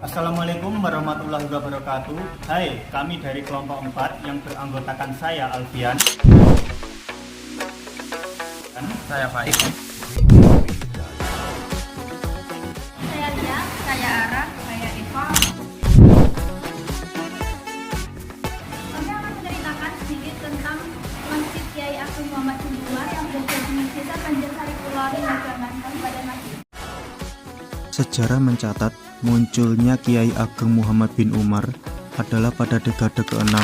Assalamualaikum warahmatullahi wabarakatuh. Hai, kami dari kelompok 4 yang beranggotakan saya Alfian. Saya Faiz. Saya Lia, saya Ara, saya Eva. Kami akan menceritakan sedikit tentang Masjid Kiai Ageng Muhammad bin Umar yang berada di Desa Banjarsari Kulari, Banten, Kabupaten Magelang. Sejarah mencatat munculnya Kiai Ageng Muhammad bin Umar adalah pada dekade ke-6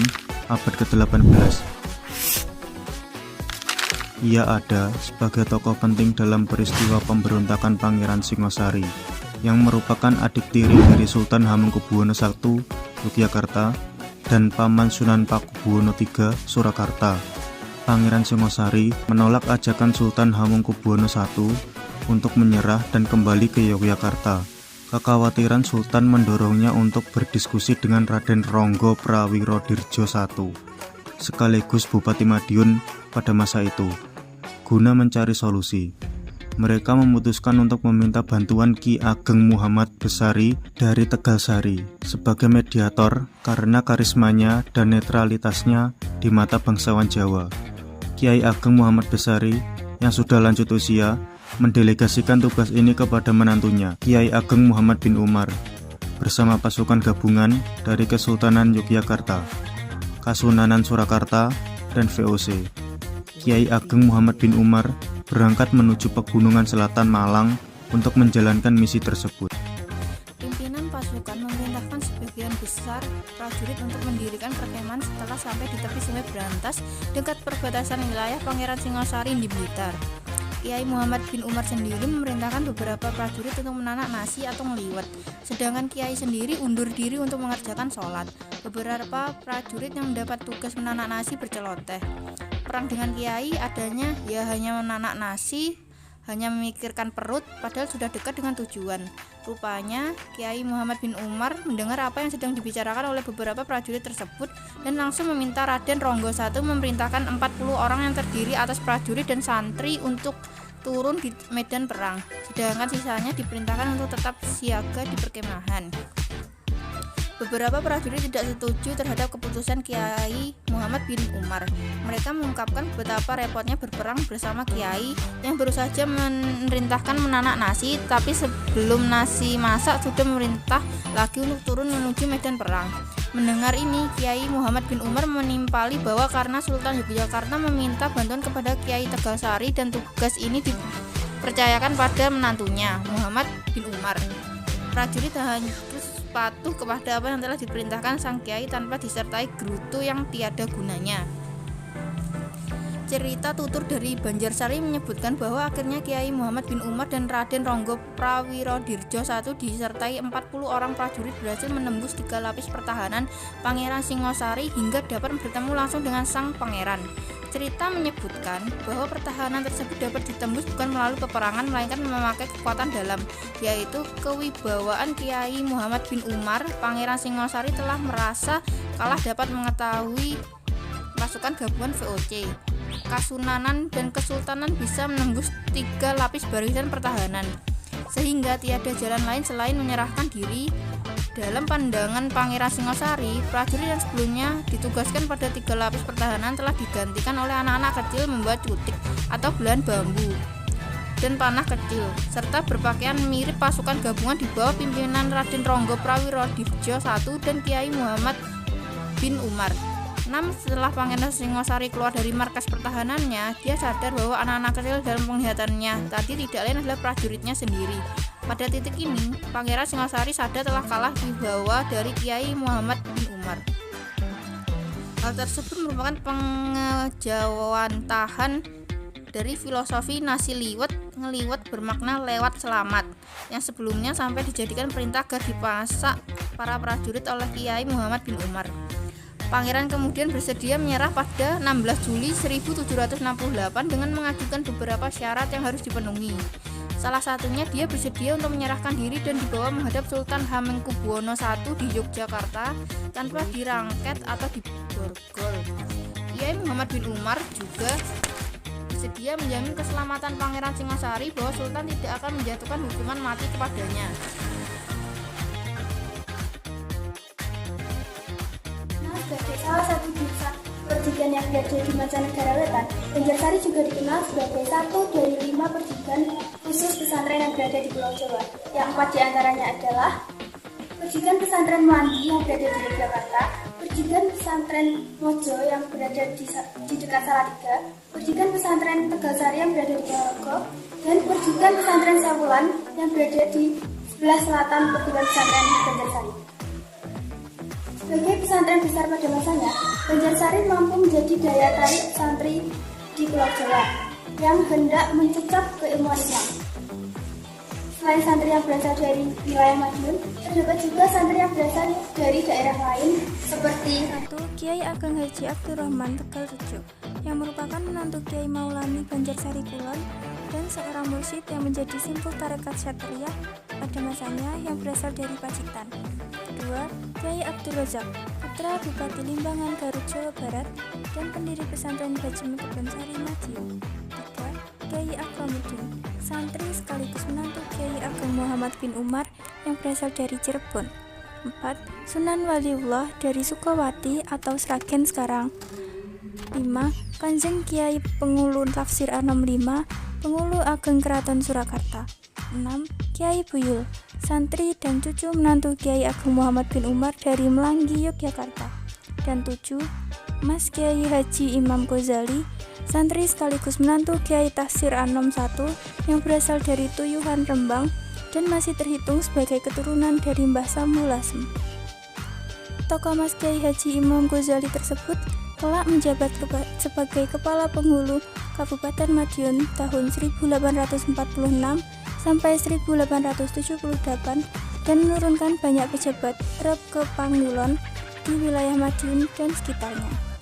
abad ke-18. Ia ada sebagai tokoh penting dalam peristiwa pemberontakan Pangeran Singosari yang merupakan adik tiri dari Sultan Hamengkubuwono I Yogyakarta dan Paman Sunan Pakubuwono III Surakarta. Pangeran Singosari menolak ajakan Sultan Hamengkubuwono I untuk menyerah dan kembali ke Yogyakarta. Kekhawatiran Sultan mendorongnya untuk berdiskusi dengan Raden Ronggo Prawirodirjo I, sekaligus Bupati Madiun pada masa itu. Guna mencari solusi, mereka memutuskan untuk meminta bantuan Ki Ageng Muhammad Besari dari Tegalsari sebagai mediator karena karismanya dan netralitasnya di mata bangsawan Jawa. Kiai Ageng Muhammad Besari yang sudah lanjut usia mendelegasikan tugas ini kepada menantunya, Kiai Ageng Muhammad bin Umar, bersama pasukan gabungan dari Kesultanan Yogyakarta, Kasunanan Surakarta, dan VOC. Kiai Ageng Muhammad bin Umar berangkat menuju pegunungan selatan Malang untuk menjalankan misi tersebut. Pimpinan pasukan memerintahkan sebagian besar prajurit untuk mendirikan perkemahan setelah sampai di tepi Sungai Brantas dekat perbatasan wilayah Pangeran Singosari di Blitar. Kiai Muhammad bin Umar sendiri memerintahkan beberapa prajurit untuk menanak nasi atau ngeliwet, sedangkan Kiai sendiri undur diri untuk mengerjakan sholat. Beberapa prajurit yang mendapat tugas menanak nasi berceloteh. Perang dengan Kiai adanya ya hanya menanak nasi, hanya memikirkan perut, padahal sudah dekat dengan tujuan. Rupanya Kiai Muhammad bin Umar mendengar apa yang sedang dibicarakan oleh beberapa prajurit tersebut dan langsung meminta Raden Ronggo I memerintahkan 40 orang yang terdiri atas prajurit dan santri untuk turun di medan perang, sedangkan sisanya diperintahkan untuk tetap siaga di perkemahan. Beberapa prajurit tidak setuju terhadap keputusan Kiai Muhammad bin Umar. Mereka mengungkapkan betapa repotnya berperang bersama Kiai yang baru saja memerintahkan menanak nasi, tapi sebelum nasi masak sudah memerintah lagi untuk turun menuju medan perang. Mendengar ini, Kiai Muhammad bin Umar menimpali bahwa karena Sultan Yogyakarta meminta bantuan kepada Kiai Tegalsari dan tugas ini dipercayakan pada menantunya, Muhammad bin Umar. Prajurit hanya patuh kepada apa yang telah diperintahkan sang Kiai tanpa disertai gerutu yang tiada gunanya. Cerita tutur dari Banjarsari menyebutkan bahwa akhirnya Kiai Muhammad bin Umar dan Raden Ronggo Prawirodirjo I disertai 40 orang prajurit berhasil menembus 3 lapis pertahanan Pangeran Singosari hingga dapat bertemu langsung dengan sang pangeran. Cerita menyebutkan bahwa pertahanan tersebut dapat ditembus bukan melalui peperangan melainkan memakai kekuatan dalam, yaitu kewibawaan Kiai Muhammad bin Umar. Pangeran Singosari telah merasa kalah dapat mengetahui pasukan gabungan VOC. Kasunanan dan Kesultanan bisa menembus 3 lapis barisan pertahanan, sehingga tiada jalan lain selain menyerahkan diri. Dalam pandangan Pangeran Singosari, prajurit yang sebelumnya ditugaskan pada 3 lapis pertahanan telah digantikan oleh anak-anak kecil membuat cutik atau belahan bambu dan panah kecil, serta berpakaian mirip pasukan gabungan di bawah pimpinan Raden Ronggo Prawirodirjo I dan Kiai Muhammad bin Umar. Namun setelah Pangeran Singosari keluar dari markas pertahanannya, dia sadar bahwa anak-anak kecil dalam penglihatannya tadi tidak lain adalah prajuritnya sendiri. Pada titik ini, Pangeran Singosari sadar telah kalah di bawah dari Kiai Muhammad bin Umar. Hal tersebut merupakan pengejawantahan dari filosofi nasi liwet, ngeliwet bermakna lewat selamat, yang sebelumnya sampai dijadikan perintah agar dipasak para prajurit oleh Kiai Muhammad bin Umar. Pangeran kemudian bersedia menyerah pada 16 Juli 1768 dengan mengajukan beberapa syarat yang harus dipenuhi. Salah satunya dia bersedia untuk menyerahkan diri dan dibawa menghadap Sultan Hamengkubuwono I di Yogyakarta tanpa dirangket atau diborgol. Kiai Muhammad bin Umar juga bersedia menjamin keselamatan Pangeran Singosari bahwa Sultan tidak akan menjatuhkan hukuman mati kepadanya. salah satu desa percikan yang berada di mancanegara wetan, Banjarsari juga dikenal sebagai satu dari 5 percikan khusus pesantren yang berada di Pulau Jawa. Yang 4 diantaranya adalah percikan pesantren Melangi yang berada di Yogyakarta, percikan pesantren Mojo yang berada di dekat Salatiga, percikan pesantren Tegalsari yang berada di Ponorogo, dan percikan pesantren Sewulan yang berada di sebelah selatan percikan pesantren Banjarsari. Sebagai pesantren besar pada masanya, Banjarsari mampu menjadi daya tarik santri di Pulau Jawa yang hendak mencecap keilmuan Islam. Selain santri yang berasal dari wilayah Madiun, terdapat juga santri yang berasal dari daerah lain seperti 1. Kiai Ageng Haji Abdurrahman Tegal Rejo yang merupakan menantu Kiai Maulani Banjarsari Kulon dan seorang mursyid yang menjadi simpul tarekat Syatria pada masanya yang berasal dari Pacitan. 2. Kiai Abdul Razak, putra Bupati Limbangan Garut Jawa Barat dan pendiri pesantren Bajemuk Kebonsari Madiun. 3. Kiai Akramuddin, santri sekaligus menantu Kiai Ageng Muhammad bin Umar yang berasal dari Cirebon. 4. Sunan Waliullah dari Sukawati atau Sragen sekarang. 5. Kanjeng Kiai Pengulu Tafsir Anom 5, Pengulu Ageng Keraton Surakarta. 6. Kiai Buyul, santri dan cucu menantu Kiai Ageng Muhammad bin Umar dari Melanggi, Yogyakarta. Dan 7. Mas Kiai Haji Imam Ghazali, santri sekaligus menantu Kiai Tafsir Anom 1 yang berasal dari Tuyuhan Rembang dan masih terhitung sebagai keturunan dari Mbah Samu Lasem. Tokoh Mas Kiai Haji Imam Ghazali tersebut kelak menjabat sebagai Kepala Penghulu Kabupaten Madiun tahun 1846 sampai 1878 dan menurunkan banyak pejabat Rep ke Pangulon di wilayah Madiun dan sekitarnya.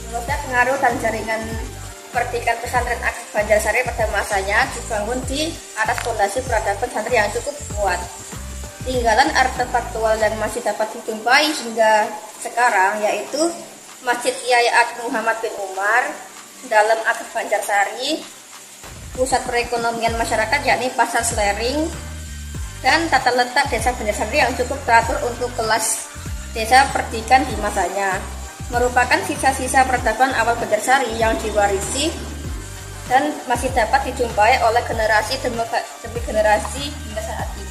Semoga pengaruh dan jaringan percikan pesantren Ageng Banjarsari pada masanya dibangun di atas fondasi peradaban santri yang cukup kuat. Tinggalan artefaktual yang masih dapat dijumpai hingga sekarang yaitu Masjid Kiai Ageng Muhammad bin Umar dalam Ageng Banjarsari, pusat perekonomian masyarakat yakni Pasar Slering, dan tata letak desa Banjarsari yang cukup teratur untuk kelas desa percikan di masanya. Merupakan sisa-sisa peradaban awal Banjarsari yang diwarisi dan masih dapat dijumpai oleh generasi demi generasi hingga saat ini.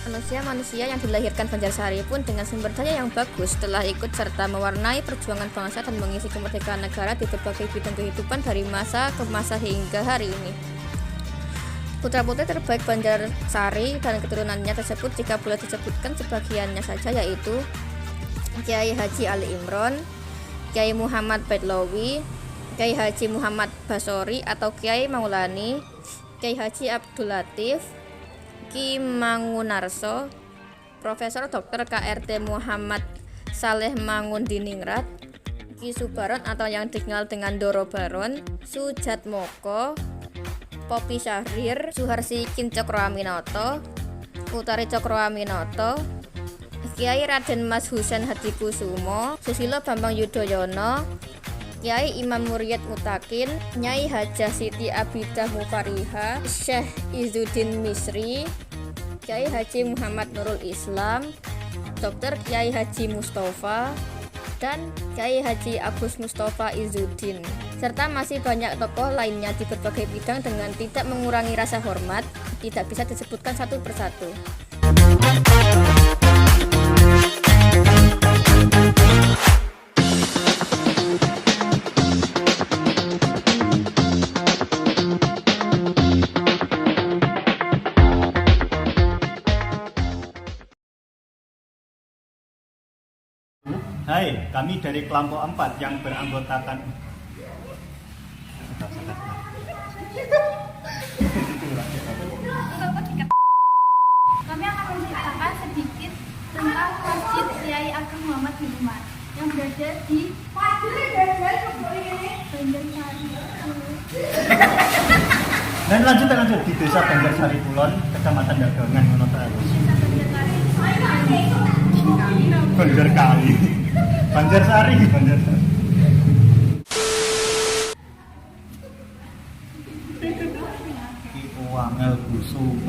Manusia-manusia yang dilahirkan Banjarsari pun dengan sumber daya yang bagus telah ikut serta mewarnai perjuangan bangsa dan mengisi kemerdekaan negara di berbagai bidang kehidupan dari masa ke masa hingga hari ini. Putra-putri terbaik Banjarsari dan keturunannya tersebut jika boleh disebutkan sebagiannya saja yaitu Kiai Haji Ali Imron, Kiai Muhammad Baitlawi, Kiai Haji Muhammad Basori atau Kiai Maulani, Kiai Haji Abdul Latif, Ki Mangunarso, Profesor Dr. KRT Muhammad Saleh Mangundiningrat, Ki Subaron atau yang dikenal dengan Doro Baron, Sujatmoko, Popi Syahrir, Suharsi Kin Cokroaminoto, Utari Cokroaminoto, Kiai Raden Mas Husain Hadikusumo, Susilo Bambang Yudhoyono, Kiai Imam Muryad Mutakin, Nyai Hajah Siti Abidah Mufariha, Syekh Izzuddin Misri, Kiai Haji Muhammad Nurul Islam, Dr. Kiai Haji Mustafa, dan Kiai Haji Agus Mustafa Izzuddin, serta masih banyak tokoh lainnya di berbagai bidang dengan tidak mengurangi rasa hormat, tidak bisa disebutkan satu persatu. Hai, kami dari kelompok 4 yang beranggotakan Kami akan menceritakan sedikit tentang Masjid Kiai Ageng Muhammad bin Umar yang berada di Banjarsari. Dan lanjut di Desa Banjarsari Kulon, Kecamatan Dagangan, ngono ta. Banjarkali. Banjarsari. Iku wangel busuk.